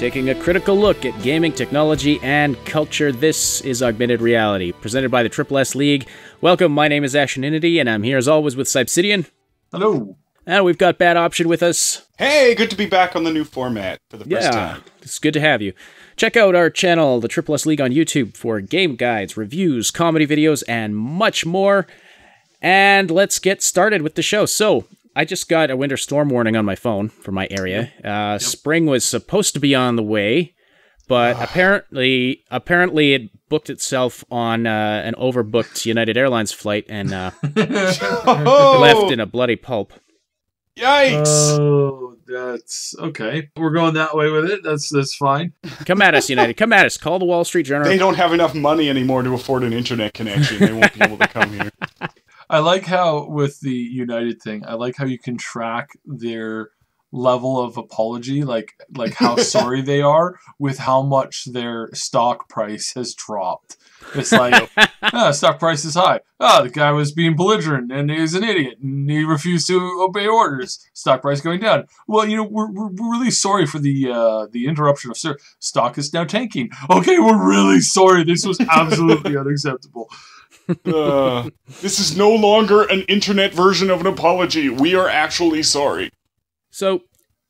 taking a critical look at gaming, technology, and culture. This is Augmented Reality, presented by the Triple S League. Welcome, my name is Ashenity, and I'm here as always with Cybsidian. Hello. And we've got Bad Option with us. Hey, good to be back on the new format for the first time. It's good to have you. Check out our channel, the Triple S League, on YouTube for game guides, reviews, comedy videos, and much more. And let's get started with the show. So, I just got a winter storm warning on my phone for my area. Spring was supposed to be on the way, but apparently it booked itself on an overbooked United Airlines flight and left in a bloody pulp. Yikes! Oh, that's okay. We're going that way with it. That's fine. Come at us, United. Come at us. Call the Wall Street Journal. They don't have enough money anymore to afford an internet connection. They won't be able to come here. I like how, with the United thing, I like how you can track their level of apology, like how sorry they are with how much their stock price has dropped. It's like, stock price is high. The guy was being belligerent and he's an idiot and he refused to obey orders. Stock price going down. Well, we're really sorry for the interruption of service. Stock is now tanking. Okay, we're really sorry. This was absolutely unacceptable. This is no longer an internet version of an apology. We are actually sorry. So,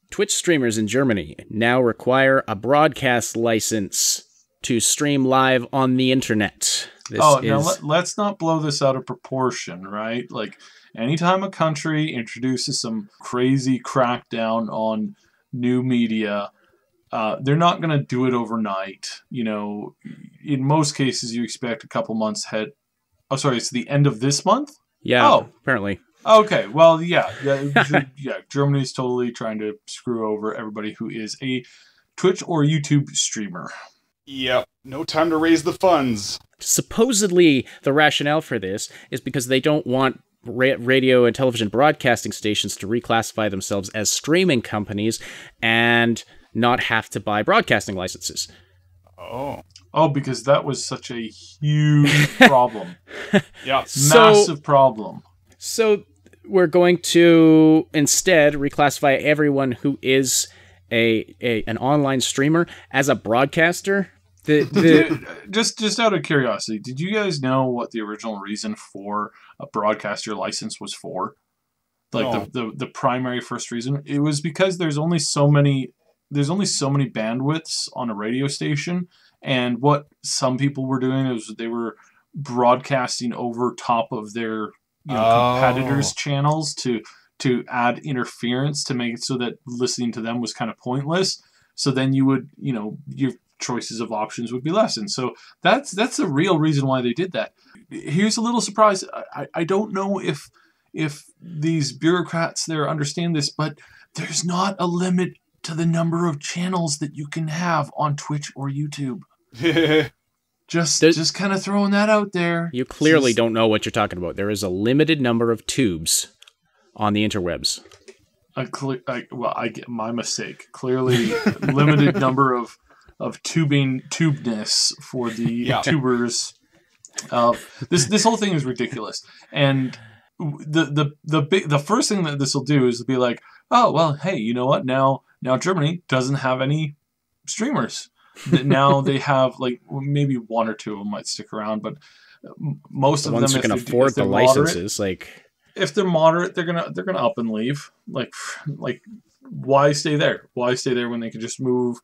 Twitch streamers in Germany now require a broadcast license to stream live on the internet. Now let's not blow this out of proportion, right? Like, anytime a country introduces some crazy crackdown on new media, they're not going to do it overnight. In most cases, you expect a couple months ahead. Oh, sorry, it's the end of this month? Yeah, apparently. Okay, well, yeah, Germany's totally trying to screw over everybody who is a Twitch or YouTube streamer. Yep, no time to raise the funds. Supposedly, the rationale for this is because they don't want radio and television broadcasting stations to reclassify themselves as streaming companies and not have to buy broadcasting licenses. Oh, because that was such a huge problem. Yeah. Massive problem. So we're going to instead reclassify everyone who is an online streamer as a broadcaster. Just out of curiosity, did you guys know what the original reason for a broadcaster license was for? Like the primary first reason? It was because there's only so many bandwidths on a radio station. And what some people were doing is they were broadcasting over top of their competitors' channels to add interference to make it so that listening to them was kind of pointless. So then you would, your choices of options would be lessened. So that's the real reason why they did that. Here's a little surprise. I don't know if these bureaucrats there understand this, but there's not a limit to the number of channels that you can have on Twitch or YouTube. Just kind of throwing that out there. You clearly don't know what you're talking about. There is a limited number of tubes on the interwebs. I get my mistake. Clearly, limited number of tubiness for the tubers. This whole thing is ridiculous, and the first thing that this will do is be like, oh well, hey, you know what? Now Germany doesn't have any streamers. Now they have maybe one or two of them might stick around, but most of them, ones who can afford the licenses, if they're moderate, they're gonna up and leave. Like why stay there? Why stay there when they can just move?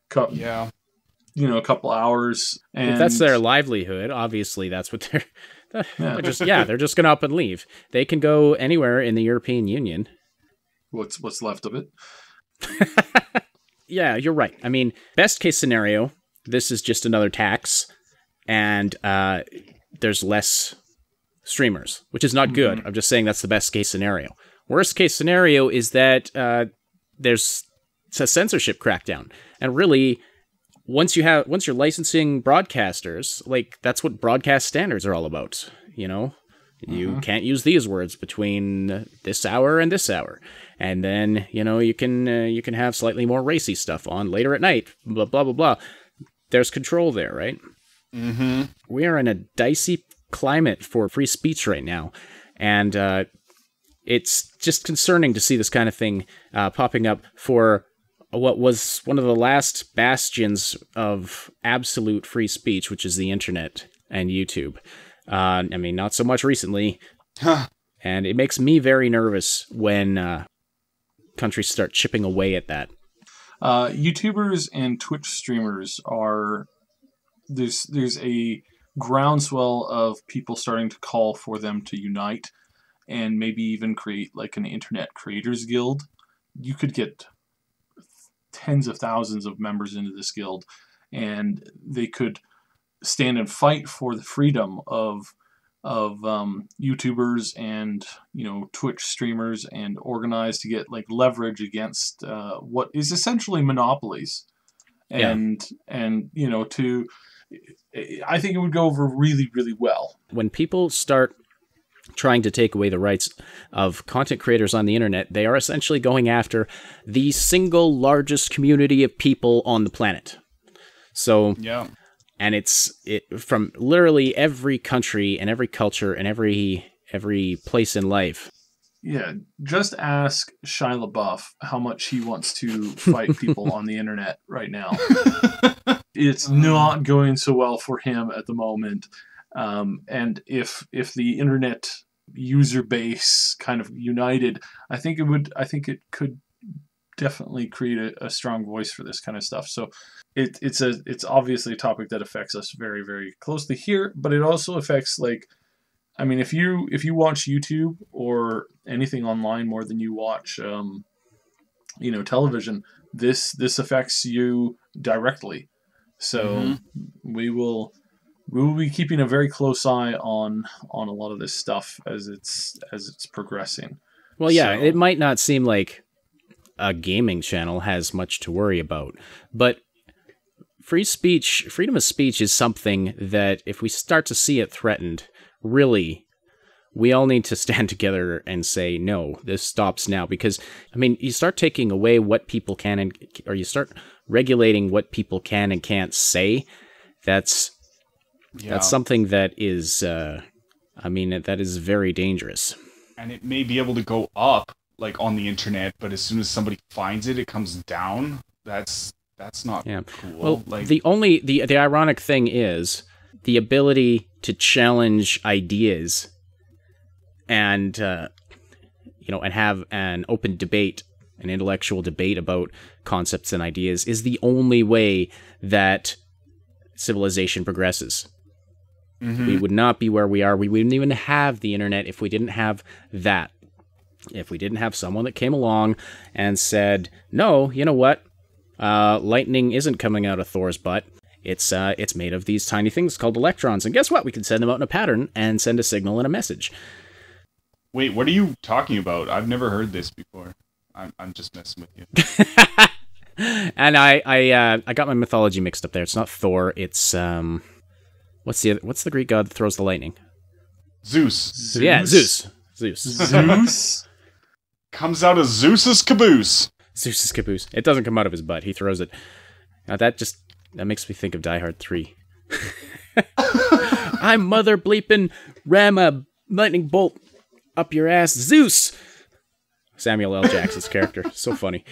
A couple hours. And if that's their livelihood, obviously that's what they're just gonna up and leave. They can go anywhere in the European Union. What's left of it? Yeah, you're right. I mean, best case scenario, this is just another tax, and there's less streamers, which is not good. I'm just saying that's the best case scenario. Worst case scenario is that there's a censorship crackdown, and really, once you're licensing broadcasters, that's what broadcast standards are all about. You can't use these words between this hour and this hour. And then, you can have slightly more racy stuff on later at night, blah, blah, blah, blah. There's control there, right? Mm-hmm. We are in a dicey climate for free speech right now. And it's just concerning to see this kind of thing popping up for what was one of the last bastions of absolute free speech, which is the internet and YouTube. I mean, not so much recently. And it makes me very nervous when countries start chipping away at that. YouTubers and Twitch streamers are... There's a groundswell of people starting to call for them to unite and maybe even create like an internet creators guild. You could get tens of thousands of members into this guild, and they could stand and fight for the freedom of YouTubers and Twitch streamers, and organize to get like leverage against what is essentially monopolies, and I think it would go over really, really well. When people start trying to take away the rights of content creators on the internet, they are essentially going after the single largest community of people on the planet. So, yeah. And it's from literally every country and every culture and every place in life. Yeah, just ask Shia LaBeouf how much he wants to fight people on the internet right now. It's not going so well for him at the moment. And if the internet user base kind of united, I think it could definitely create a strong voice for this kind of stuff. So it's obviously a topic that affects us very, very closely here, but it also affects, like, I mean, if you watch YouTube or anything online more than you watch television, this affects you directly. So we will be keeping a very close eye on a lot of this stuff as it's progressing. Well, yeah, it might not seem like a gaming channel has much to worry about, but freedom of speech is something that if we start to see it threatened, really, we all need to stand together and say, no, this stops now. Because, I mean, you start taking away what people can or you start regulating what people can and can't say. That's something that is, that is very dangerous. And it may be able to go up, like, on the internet, but as soon as somebody finds it, it comes down. That's not cool. Well, like, the ironic thing is the ability to challenge ideas and and have an open debate, an intellectual debate about concepts and ideas is the only way that civilization progresses. We would not be where we are. We wouldn't even have the internet if we didn't have that. If we didn't have someone that came along and said, no, you know what? Lightning isn't coming out of Thor's butt. It's made of these tiny things called electrons. And guess what? We can send them out in a pattern and send a signal and a message. Wait, what are you talking about? I've never heard this before. I'm just messing with you. And I got my mythology mixed up there. It's not Thor. It's what's the Greek god that throws the lightning? Zeus. Yeah, Zeus. Zeus comes out of Zeus's caboose. Zeus's caboose. It doesn't come out of his butt. He throws it. Now that makes me think of Die Hard 3. I'm mother bleeping ram a lightning bolt up your ass, Zeus. Samuel L. Jackson's character. So funny.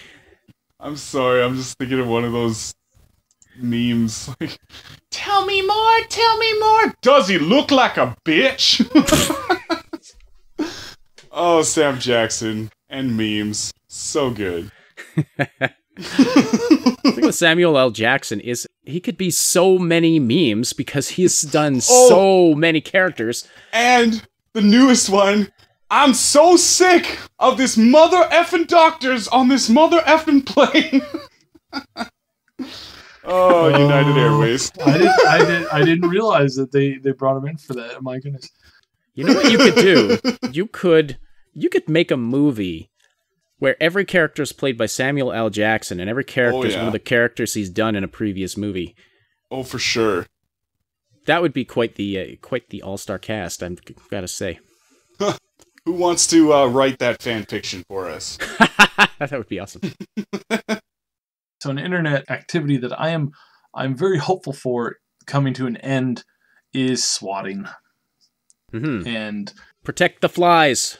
I'm sorry. I'm just thinking of one of those memes. Like, tell me more. Tell me more. Does he look like a bitch? Oh, Sam Jackson and memes. So good. The thing with Samuel L. Jackson is he could be so many memes because he's done so many characters. And the newest one, I'm so sick of this mother effing doctors on this mother effing plane. United Airways. I didn't realize that they brought him in for that. My goodness. You know what you could do? You could make a movie where every character is played by Samuel L. Jackson, and every character is one of the characters he's done in a previous movie. Oh, for sure. That would be quite the all-star cast, I've got to say. Who wants to write that fan fiction for us? That would be awesome. So an internet activity that I'm very hopeful for coming to an end is swatting. And protect the flies.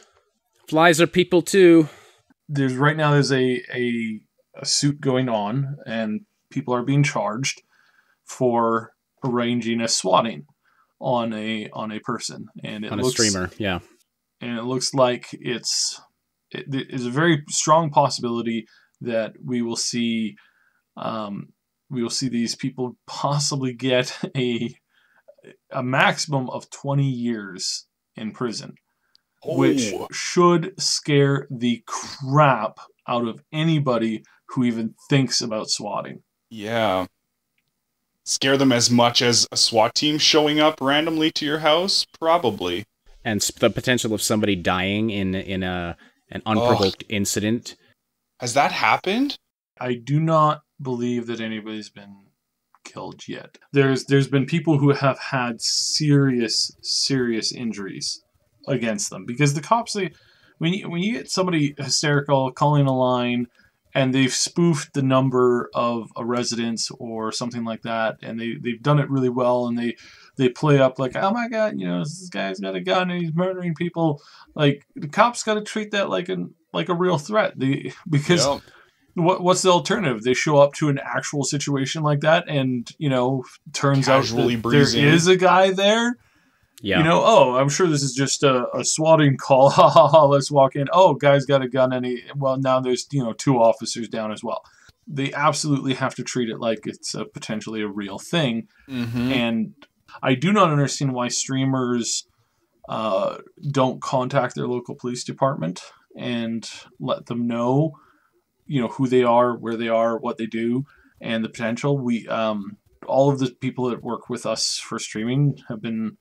Flies are people too. There's a suit going on, and people are being charged for arranging a swatting on a person, and it On looks, a streamer, yeah. and it looks like it is a very strong possibility that we will see these people possibly get a maximum of 20 years in prison, which should scare the crap out of anybody who even thinks about swatting. Yeah. Scare them as much as a SWAT team showing up randomly to your house? Probably. And the potential of somebody dying in an unprovoked incident. Has that happened? I do not believe that anybody's been killed yet. There's been people who have had serious injuries against them, because the cops, when you get somebody hysterical calling a line and they've spoofed the number of a residence or something like that, and they've done it really well, and they play up like, oh my god, this guy's got a gun and he's murdering people. Like, the cops got to treat that like a real threat. Because Yep. What's the alternative? They show up to an actual situation like that, and turns Casually out that breeze there in. is a guy there. Yeah. Oh, I'm sure this is just a swatting call. Ha ha ha! Let's walk in. Oh, guy's got a gun, and now there's 2 officers down as well. They absolutely have to treat it like it's potentially a real thing, and I do not understand why streamers don't contact their local police department and let them know, who they are, where they are, what they do, and the potential. We, all of the people that work with us for streaming have been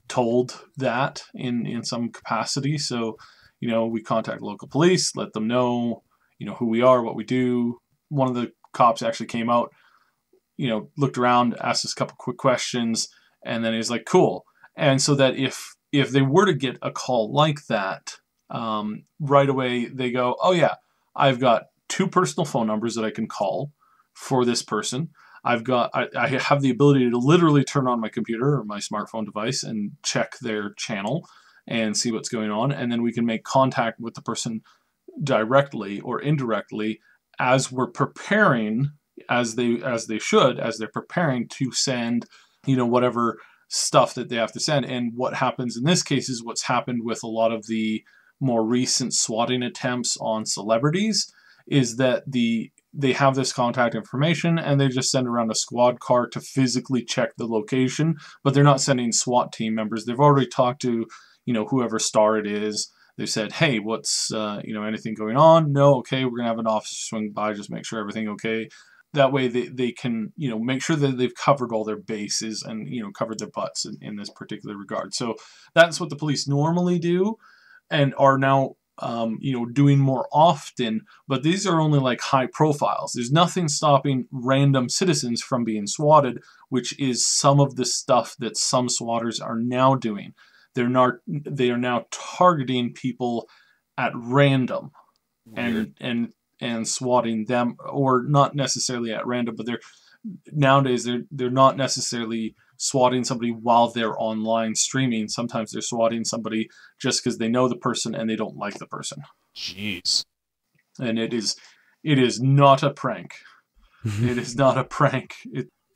told that in some capacity. So, we contact local police, let them know, who we are, what we do. One of the cops actually came out, looked around, asked us a couple quick questions, and then he's like, cool. And so that if they were to get a call like that, right away they go, oh yeah, I've got 2 personal phone numbers that I can call for this person. I have the ability to literally turn on my computer or my smartphone device and check their channel and see what's going on. And then we can make contact with the person directly or indirectly as we're preparing, as they're preparing to send, whatever stuff that they have to send. And what happens in this case is what's happened with a lot of the more recent swatting attempts on celebrities, is that they have this contact information and they just send around a squad car to physically check the location, but they're not sending SWAT team members. They've already talked to, whoever star it is. They said, hey, what's, anything going on? No, okay, we're going to have an officer swing by, just make sure everything okay. That way they can, make sure that they've covered all their bases and, covered their butts in this particular regard. So that's what the police normally do and are now doing more often, but these are only like high profiles. There's nothing stopping random citizens from being swatted, which is some of the stuff that some swatters are now doing. They are now targeting people at random and swatting them, or not necessarily at random, but nowadays they're not necessarily swatting somebody while they're online streaming. Sometimes they're swatting somebody just because they know the person and they don't like the person. Jeez. And it is not a prank. It is not a prank.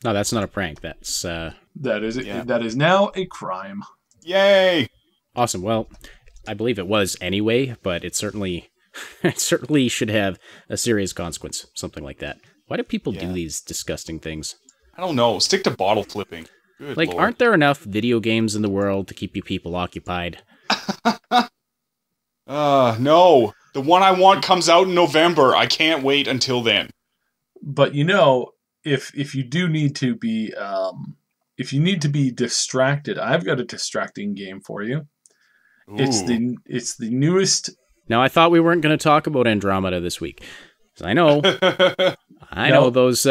No, that's not a prank. That's that is now a crime. Yay! Awesome. Well, I believe it was anyway, but it certainly should have a serious consequence, something like that. Why do people do these disgusting things? I don't know. Stick to bottle flipping. Good Lord. Aren't there enough video games in the world to keep you people occupied? No. The one I want comes out in November. I can't wait until then. But if you do need to be if you need to be distracted, I've got a distracting game for you. Ooh. It's the newest. Now, I thought we weren't going to talk about Andromeda this week. I know. I know those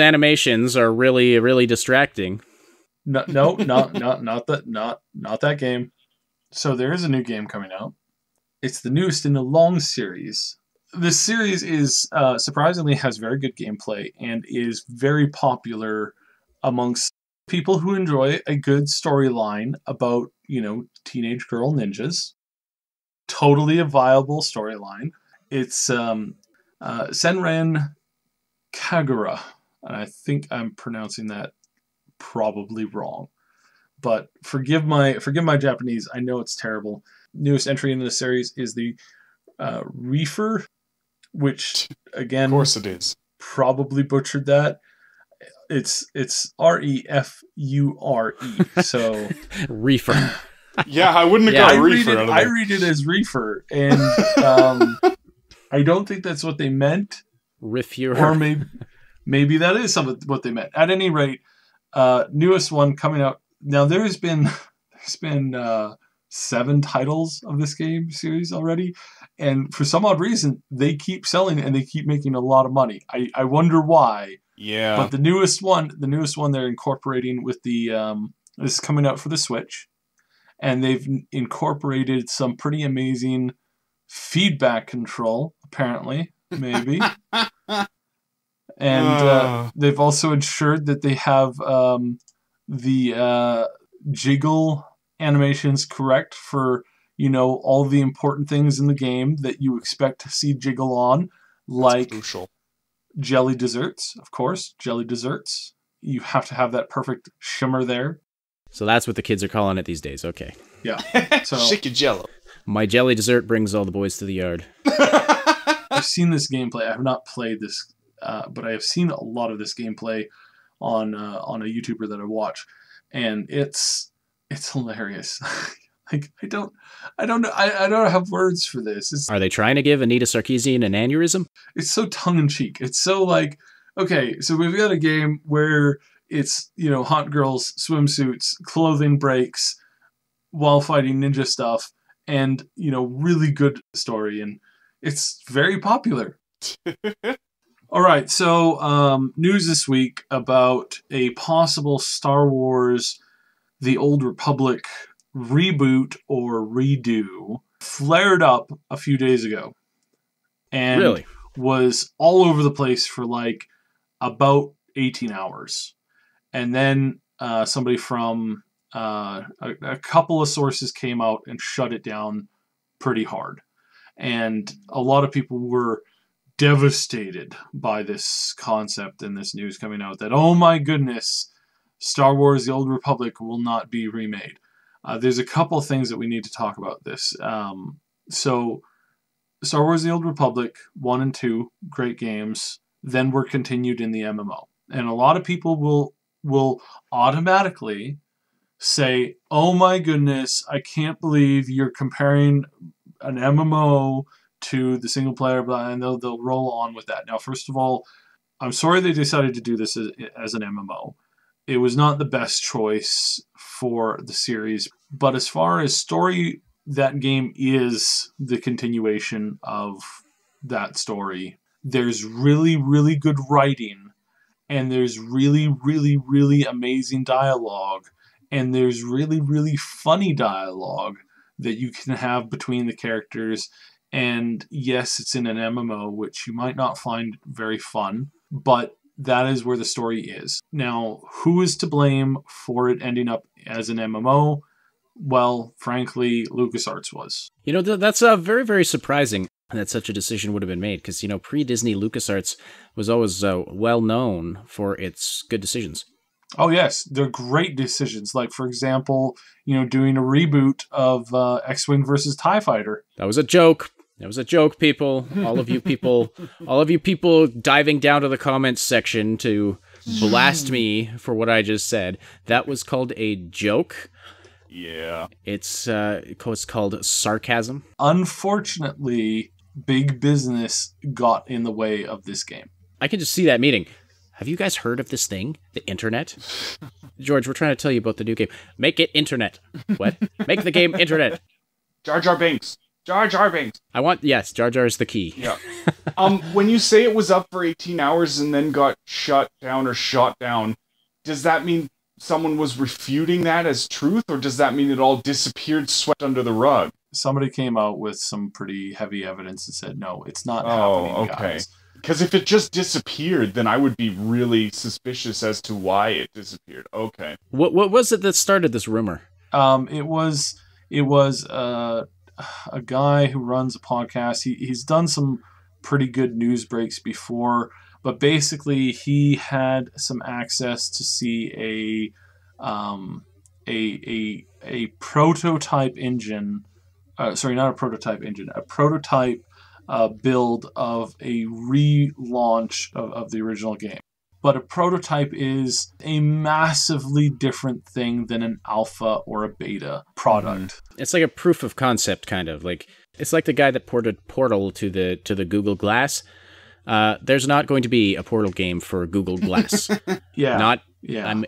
animations are really, really distracting. No, not that game. So there is a new game coming out. It's the newest in a long series. This series is surprisingly has very good gameplay and is very popular amongst people who enjoy a good storyline about, teenage girl ninjas. Totally a viable storyline. It's Senran Kagura. And I think I'm pronouncing that probably wrong. But forgive my Japanese. I know it's terrible. Newest entry into the series is the Refure, which again, Of course it is. Probably butchered that. It's Refure. So Reefer. Yeah, I wouldn't have got Reefer out of I there. read it as Reefer, and I don't think that's what they meant. Refure. Or maybe that is some of what they meant. At any rate, newest one coming out now. There's been 7 titles of this game series already, and for some odd reason, they keep selling and they keep making a lot of money. I wonder why. Yeah. But the newest one they're incorporating with the this is coming out for the Switch, and they've incorporated some pretty amazing feedback control. Apparently, maybe. And they've also ensured that they have the jiggle animations correct for, all the important things in the game that you expect to see jiggle on, like jelly desserts, of course. Jelly desserts. You have to have that perfect shimmer there. So that's what the kids are calling it these days. Okay. Yeah. So Shake your jello. My jelly dessert brings all the boys to the yard. I've seen this gameplay. I have not played this, but I have seen a lot of this gameplay on a YouTuber that I watch, and it's hilarious. Like I don't know. I don't have words for this. Are they trying to give Anita Sarkeesian an aneurysm? It's so tongue in cheek. It's so like, okay, so we've got a game where it's hot girls, swimsuits, clothing breaks, while fighting ninja stuff, and really good story, and it's very popular. All right, so news this week about a possible Star Wars The Old Republic reboot or redo flared up a few days ago. And really? Was all over the place for like about 18 hours. And then somebody from a couple of sources came out and shut it down pretty hard. And a lot of people were devastated by this concept and this news coming out that, oh my goodness, Star Wars The Old Republic will not be remade. There's a couple of things that we need to talk about this. So Star Wars The Old Republic 1 and 2, great games, then were continued in the MMO. And a lot of people will automatically say, oh my goodness, I can't believe you're comparing an MMO to the single player, and they'll roll on with that. Now, first of all, I'm sorry they decided to do this as an MMO. It was not the best choice for the series, but as far as story, that game is the continuation of that story. There's really, really good writing, and there's really, really, really amazing dialogue, and there's really, really funny dialogue that you can have between the characters. And yes, it's in an MMO, which you might not find very fun, but that is where the story is. Now, who is to blame for it ending up as an MMO? Well, frankly, LucasArts was. That's very, very surprising that such a decision would have been made, because, pre-Disney, LucasArts was always well known for its good decisions. Oh, yes. They're great decisions. Like, for example, doing a reboot of X-Wing versus TIE Fighter. That was a joke. That was a joke, people. All of you people diving down to the comments section to blast me for what I just said. That was called a joke. Yeah. It's called sarcasm. Unfortunately, big business got in the way of this game. I can just see that meeting. Have you guys heard of this thing? The internet? George, we're trying to tell you about the new game. Make it internet. What? Make the game internet. Jar Jar Binks. Jar Jar Binks. Yes, Jar Jar is the key. Yeah. When you say it was up for 18 hours and then got shut down or shot down, does that mean someone was refuting that as truth, or does that mean it all disappeared, swept under the rug? Somebody came out with some pretty heavy evidence and said, no, it's not happening, guys. Because if it just disappeared, then I would be really suspicious as to why it disappeared. Okay. What was it that started this rumor? It was a guy who runs a podcast. He's done some pretty good news breaks before, but basically he had some access to see a prototype engine. Sorry, not a prototype engine, a prototype build of a relaunch of the original game. But a prototype is a massively different thing than an alpha or a beta product. It's like a proof of concept, kind of. Like, it's like the guy that ported Portal to the Google Glass. There's not going to be a Portal game for Google Glass. Yeah.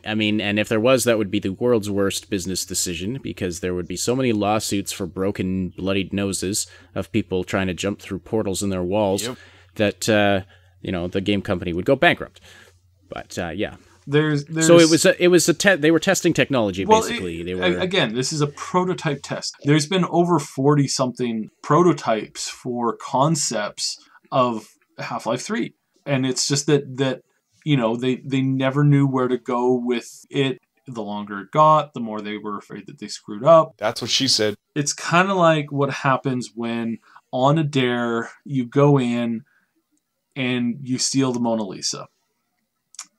I mean, and if there was, that would be the world's worst business decision, because there would be so many lawsuits for broken, bloodied noses of people trying to jump through portals in their walls that, the game company would go bankrupt. But, yeah. There's So it was they were testing technology, basically. Again, this is a prototype test. There's been over 40-something prototypes for concepts of Half-Life 3. And it's just that they never knew where to go with it. The longer it got, the more they were afraid that they screwed up. That's what she said. It's kind of like what happens when on a dare you go in and you steal the Mona Lisa.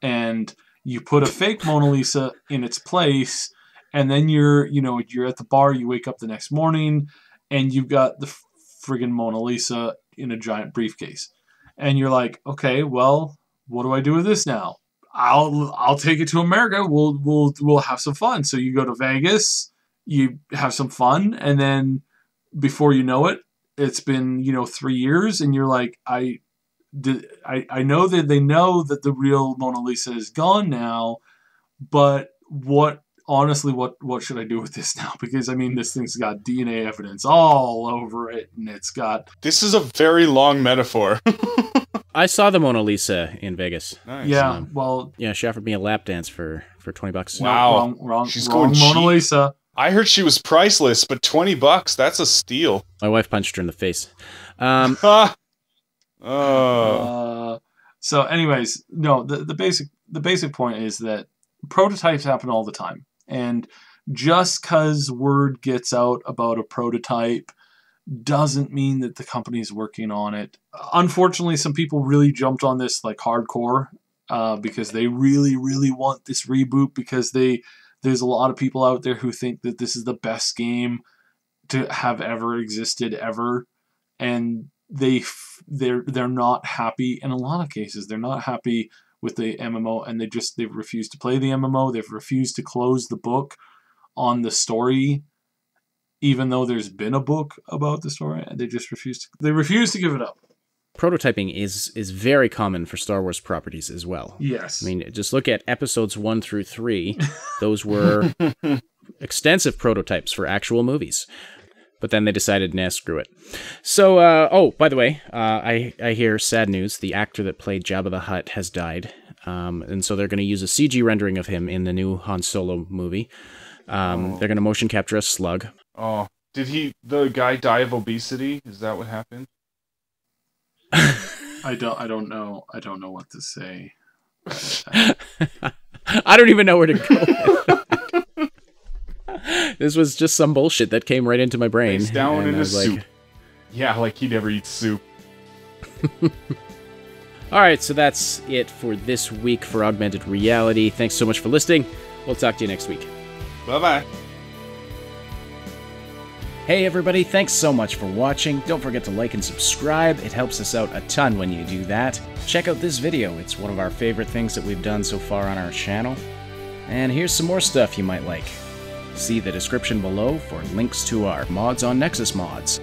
And you put a fake Mona Lisa in its place, and then you're at the bar, you wake up the next morning, and you've got the friggin' Mona Lisa in a giant briefcase. And you're like, okay, well, what do I do with this now? I'll take it to America. We'll have some fun. So you go to Vegas, you have some fun, and then before you know it, it's been 3 years, and you're like, I know that they know that the real Mona Lisa is gone now, but what should I do with this now? Because, I mean, this thing's got DNA evidence all over it, and it's got... This is a very long metaphor. I saw the Mona Lisa in Vegas. Nice. Yeah, Yeah, she offered me a lap dance for $20. Wow. Wrong. She's wrong going Mona cheap. Lisa. I heard she was priceless, but $20, that's a steal. My wife punched her in the face. So anyways, no, the basic point is that prototypes happen all the time. And just because word gets out about a prototype doesn't mean that the company's working on it. Unfortunately, some people really jumped on this like hardcore because they really, really want this reboot, because there's a lot of people out there who think that this is the best game to have ever existed ever. And they're not happy. In a lot of cases, they're not happy with the MMO, and they've refused to play the MMO. They've refused to close the book on the story, even though there's been a book about the story, and they refuse to give it up. Prototyping is very common for Star Wars properties as well. Yes. I mean, just look at episodes 1 through 3. Those were extensive prototypes for actual movies. But then they decided, nah, screw it. So, by the way, I hear sad news. The actor that played Jabba the Hutt has died. And so they're going to use a CG rendering of him in the new Han Solo movie. They're going to motion capture a slug. Oh, did the guy die of obesity? Is that what happened? I don't know what to say. I don't even know where to go. This was just some bullshit that came right into my brain. Face down into soup. Like... Yeah, like he never eats soup. Alright, so that's it for this week for Augmented Reality. Thanks so much for listening. We'll talk to you next week. Bye-bye. Hey everybody, thanks so much for watching. Don't forget to like and subscribe. It helps us out a ton when you do that. Check out this video. It's one of our favorite things that we've done so far on our channel. And here's some more stuff you might like. See the description below for links to our mods on Nexus Mods.